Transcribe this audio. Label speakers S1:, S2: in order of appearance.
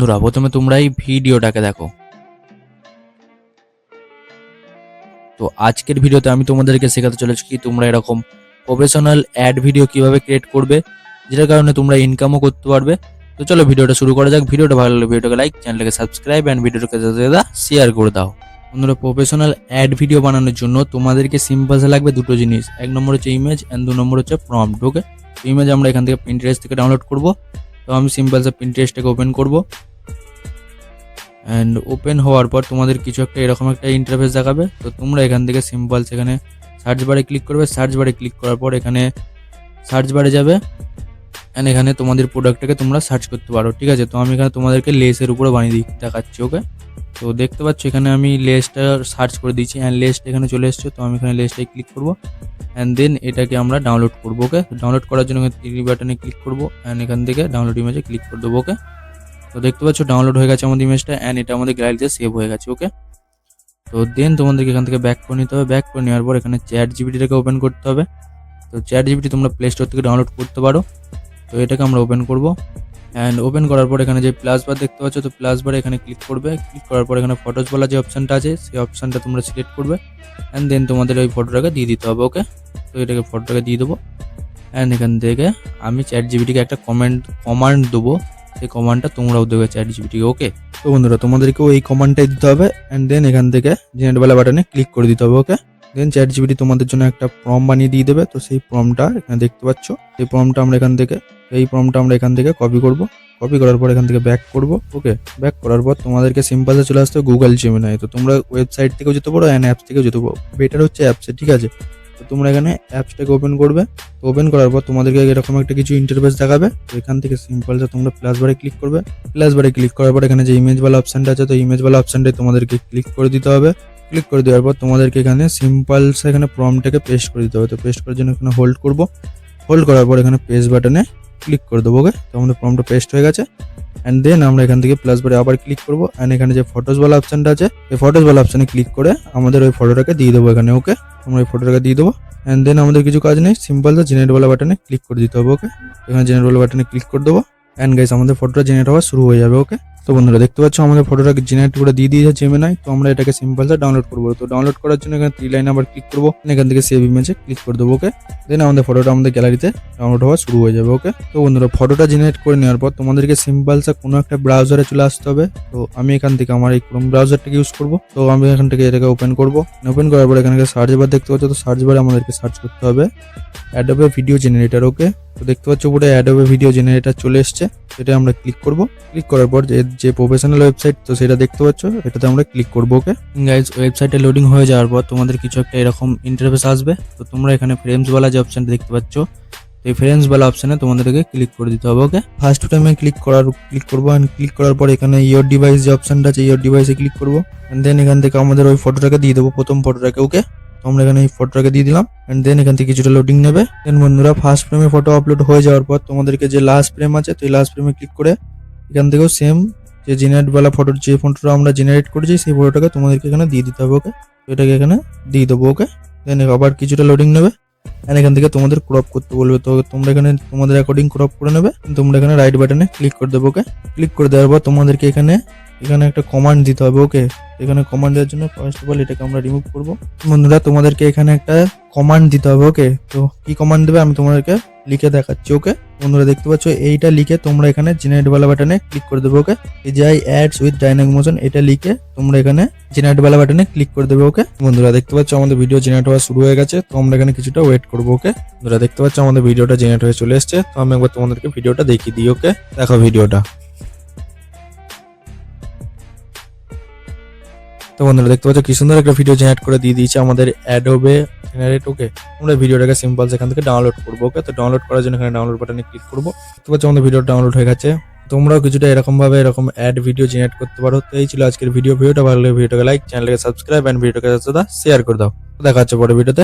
S1: বন্ধুরা প্রথমে তোমরা এই ভিডিওটাকে দেখো। তো আজকের ভিডিওতে আমি তোমাদেরকে শেখাতে চলেছি কি তোমরা এরকম প্রফেশনাল অ্যাড ভিডিও কিভাবে ক্রিয়েট করবে, যেটার কারণে তোমরা ইনকামও করতে পারবে। তো চলো ভিডিওটা শুরু করা যাক। ভিডিওটা ভালো লাগলে ভিডিওটাকে লাইক, চ্যানেলটাকে সাবস্ক্রাইব অ্যান্ড ভিডিওটাকে শেয়ার করে দাও। বন্ধুরা, প্রফেশনাল অ্যাড ভিডিও বানানোর জন্য তোমাদেরকে সিম্পলসে লাগবে দুটো জিনিস। এক নম্বর হচ্ছে ইমেজ অ্যান্ড 2 নম্বর হচ্ছে প্রম্পট। ওকে, ইমেজ আমরা এখান থেকে পিন্টারেস্ট থেকে ডাউনলোড করব। তো আমি সিম্পলসে পিন্টারেস্টটাকে ওপেন করব অ্যান্ড ওপেন হওয়ার পর তোমাদের কিছু একটা এরকম একটা ইন্টারফেস দেখাবে। তো তোমরা এখান থেকে সিম্পলস এখানে সার্চ বারে ক্লিক করবে। সার্চ বারে ক্লিক করার পর এখানে সার্চ বারে যাবে অ্যান্ড এখানে তোমাদের প্রোডাক্টটাকে তোমরা সার্চ করতে পারো। ঠিক আছে, তো আমি এখানে তোমাদেরকে লেসের উপরে বানিয়ে দেখাচ্ছি। ওকে, তো দেখতে পাচ্ছ এখানে আমি লেসটা সার্চ করে দিয়েছি অ্যান্ড লেসটা এখানে চলে এসছে। তো আমি এখানে লেসটাই ক্লিক করবো অ্যান্ড দেন এটাকে আমরা ডাউনলোড করবো। ওকে, ডাউনলোড করার জন্য এখানে 3 বাটনে ক্লিক করবো অ্যান্ড এখান থেকে ডাউনলোড ইমেজে ক্লিক করে দেবো। ওকে, তো দেখতে পাচ্ছ ডাউনলোড হয়ে গেছে আমাদের ইমেজটা অ্যান্ড এটা আমাদের গ্যালারিতে সেভ হয়ে গেছে। ওকে, তো দেন তোমাদেরকে এখান থেকে ব্যাক করে নিতে হবে। ব্যাক করে নেওয়ার পর এখানে চ্যাট জিপিটিটাকে ওপেন করতে হবে। তো চ্যাট জিপিটি তোমরা প্লে স্টোর থেকে ডাউনলোড করতে পারো। তো এটাকে আমরা ওপেন করব অ্যান্ড ওপেন করার পর এখানে যে প্লাস বার দেখতে পাচ্ছ, তো প্লাস বারে এখানে ক্লিক করবে। ক্লিক করার পর এখানে ফটোস বলা যে অপশানটা আছে সেই অপশানটা তোমরা সিলেক্ট করবে অ্যান্ড দেন তোমাদের ওই ফটোটাকে দিয়ে দিতে হবে। ওকে, তো এটাকে ফটোটাকে দিয়ে দেবো অ্যান্ড এখান থেকে আমি চ্যাট জিপিটিকে একটা কমান্ড দেবো। সেই কমান্ডটা তোমরাও দেবে চ্যাট জিপিটিকে। ওকে, তো বন্ধুরা তোমাদেরকেও এই কমান্ডটাই দিতে হবে অ্যান্ড দেন এখান থেকে জেনারেট বেলা বাটনে ক্লিক করে দিতে হবে। ওকে, দেন চ্যাট জিপিটি তোমাদের জন্য একটা প্রম্পট বানিয়ে দিয়ে দেবে। তো সেই প্রম্পটটা এখানে দেখতে পাচ্ছ, সেই প্রম্পটটা আমরা এখান থেকে কপি করব। কপি করার পর এখান থেকে ব্যাক করব। ওকে, ব্যাক করার পর তোমাদেরকে সিম্পলসে চলে আসতে হবে গুগল জেমিনাই। তো তোমরা ওয়েবসাইট থেকেও যেতে পারো অ্যান্ড অ্যাপস থেকেও যেতে পারো, বেটার হচ্ছে অ্যাপসে। ঠিক আছে, তো তোমরা এখানে অ্যাপসটাকে ওপেন করবে। তো ওপেন করার পর তোমাদেরকে এরকম একটা কিছু ইন্টারফেস দেখাবে। তো এখান থেকে সিম্পলসে তোমরা প্লাস বারে ক্লিক করবে। প্লাস বারে ক্লিক করার পর এখানে যে ইমেজওয়ালা অপশানটা আছে, তো ইমেজওয়ালা অপশানটাই তোমাদেরকে ক্লিক করে দিতে হবে। ক্লিক করে দেওয়ার পর তোমাদেরকে এখানে সিম্পলসে এখানে প্রম্পটটাকে পেস্ট করে দিতে হবে। তো পেস্ট করার জন্য এখানে হোল্ড করব। হোল্ড করার পর এখানে পেস্ট বাটনে ক্লিক করে দেবো। ওকে, তো আমাদের প্রম্পটটা পেস্ট হয়ে গেছে অ্যান্ড দেন আমরা এখান থেকে প্লাস বারে আবার ক্লিক করবো অ্যান্ড এখানে যে ফটোসওয়ালা অপশানটা আছে এই ফটোসওয়ালা অপশানে ক্লিক করে আমাদের ওই ফটোটাকে দিয়ে দেবো এখানে। ওকে, আমরা ওই ফটোটাকে দিয়ে দেবো অ্যান্ড দেন আমাদের কিছু কাজ নেই, সিম্পলসে জেনারেটওয়ালা বাটনে ক্লিক করে দিতে হবে। ওকে, এখানে জেনারেটওয়ালা বাটনে ক্লিক করে দেবো অ্যান্ড গাইস আমাদের ফটোটা জেনারেট হওয়া শুরু হয়ে যাবে। ওকে, তো বন্ধুরা দেখতে পাচ্ছ আমাদের ফটোটাকে জেনারেট করে দিয়ে দিয়েছে জেমিনাই। তো আমরা এটাকে সিম্পলসে ডাউনলোড করবো। তো ডাউনলোড করার জন্য এখানে 3 লাইন আবার ক্লিক করবো, এখান থেকে সেভ ইমেজে ক্লিক করে দেবো। ওকে, দেন আমাদের ফটোটা আমাদের গ্যালারিতে ডাউনলোড হওয়া শুরু হয়ে যাবে। ওকে, তো বন্ধুরা ফটোটা জেনারেট করে নেওয়ার পর তোমাদেরকে সিম্পলসে কোনো একটা ব্রাউজারে চলে আসতে হবে। তো আমি এখান থেকে আমার এই ক্রোম ব্রাউজারটাকে ইউজ করবো। তো আমি এখান থেকে এটাকে ওপেন করবো। ওপেন করার পর এখানে সার্চ বার দেখতে পাচ্ছ, তো সার্চ বারে আমাদেরকে সার্চ করতে হবে অ্যাডোবে ভিডিও জেনারেটর। ওকে, তো দেখতে পাচ্ছ উপরে অ্যাডোবে ভিডিও জেনারেটর চলে এসছে। সেটা আমরা ক্লিক করব। ক্লিক করার পর যে প্রফেশনাল ওয়েবসাইট, তো সেটা দেখতে পাচ্ছ, এটাতে আমরা ক্লিক করবো। ওকে গাইজ, ওয়েবসাইটে লোডিং হয়ে যাওয়ার পর তোমাদের কিছু একটা এরকম ইন্টারফেস আসবে। তো তোমরা এখানে ফ্রেমসওয়ালা যে অপশানটা দেখতে পাচ্ছ, তো এই ফ্রেমসওয়ালা অপশানে তোমাদেরকে ক্লিক করে দিতে হবে। ওকে, ফার্স্ট টাইমে ক্লিক করবো অ্যান্ড ক্লিক করার পর এখানে ইয়োর ডিভাইস যে অপশানটা আছে ইয়োর ডিভাইসে ক্লিক করবো অ্যান্ড দেন এখান থেকে আমাদের ওই ফটোটাকে দিয়ে দেবো, প্রথম ফটোটাকে। ওকে, তো আমরা এখানে এই ফটোটাকে দিয়ে দিলাম এন্ড দেন এখান থেকে কিছুটা লোডিং নেবে। দেন বন্ধুরা ফার্স্ট ফ্রেমে ফটো আপলোড হয়ে যাওয়ার পর তোমাদেরকে যে লাস্ট ফ্রেম আছে, তো এই লাস্ট ফ্রেমে ক্লিক করে এখান থেকেও সেম যে জেনারেটওয়ালা ফটোর যে ফটোটা আমরা জেনারেট করেছি সেই ফটোটাকে তোমাদেরকে এখানে দিয়ে দিতে হবে। ওকে, তো এটাকে এখানে দিয়ে দেবো। ওকে, দেন আবার কিছুটা লোডিং নেবে এন্ড এখান থেকে তোমাদের ক্রপ করতে বলবে। তো তোমরা এখানে তোমাদের অ্যাকর্ডিং ক্রপ করে নেবে। তোমরা এখানে রাইট বাটনে ক্লিক করে দেবো। ওকে, ক্লিক করে দেওয়ার পর তোমাদেরকে এখানে একটা কমান্ড দিতে হবে। ওকে, এখানে কমান্ড দেওয়ার জন্য ফার্স্ট অফ অল এটাকে আমরা রিমুভ করব। বন্ধুরা তোমাদেরকে এখানে একটা কমান্ড দিতে হবে। ওকে, তো কি কমান্ড দেবে আমি তোমাদেরকে লিখে দেখাচ্ছি। ওকে, বন্ধুরা দেখতে পাচ্ছ এইটা লিখে তোমরা এখানে জেনারেটওয়ালা বাটনে ক্লিক করে দেবে। ওকে, এই যে অ্যাডস উইথ ডাইনামিক মোশন এটা লিখে তোমরা এখানে জেনারেটওয়ালা বাটনে ক্লিক করে দেবে। ওকে, বন্ধুরা দেখতে পাচ্ছ আমাদের ভিডিও জেনারেট হওয়া শুরু হয়ে গেছে। তো আমরা এখানে কিছুটা ওয়েট করবো। ওকে, বন্ধুরা দেখতে পাচ্ছ আমাদের ভিডিওটা জেনারেট হয়ে চলে এসেছে। তো আমি একবার তোমাদেরকে ভিডিওটা দেখিয়ে দিই। ওকে, দেখো ভিডিওটা। তো বন্ধুরা দেখতে পাচ্ছ কি সুন্দর একটা ভিডিও জেনারেট করে দিয়ে দিয়েছে আমাদের অ্যাডোবে জেনারেট। ওকে, আমরা ভিডিওটাকে সিম্পল এখান থেকে ডাউনলোড করবো। ওকে, তো ডাউনলোড করার জন্য এখানে ডাউনলোড বাটনে ক্লিক করবো। দেখতে পাচ্ছ আমাদের ভিডিও ডাউনলোড হয়ে গেছে। তোমরাও কিছুটা এরকম অ্যাড ভিডিও জেনারেট করতে পারো। তো এই ছিল আজকের ভিডিওটা ভালো লাগলে ভিডিওটাকে লাইক, চ্যানেলকে সাবস্ক্রাইব এন্ড ভিডিওটাকে শেয়ার করে দাও। দেখা হচ্ছে পরে ভিডিওতে।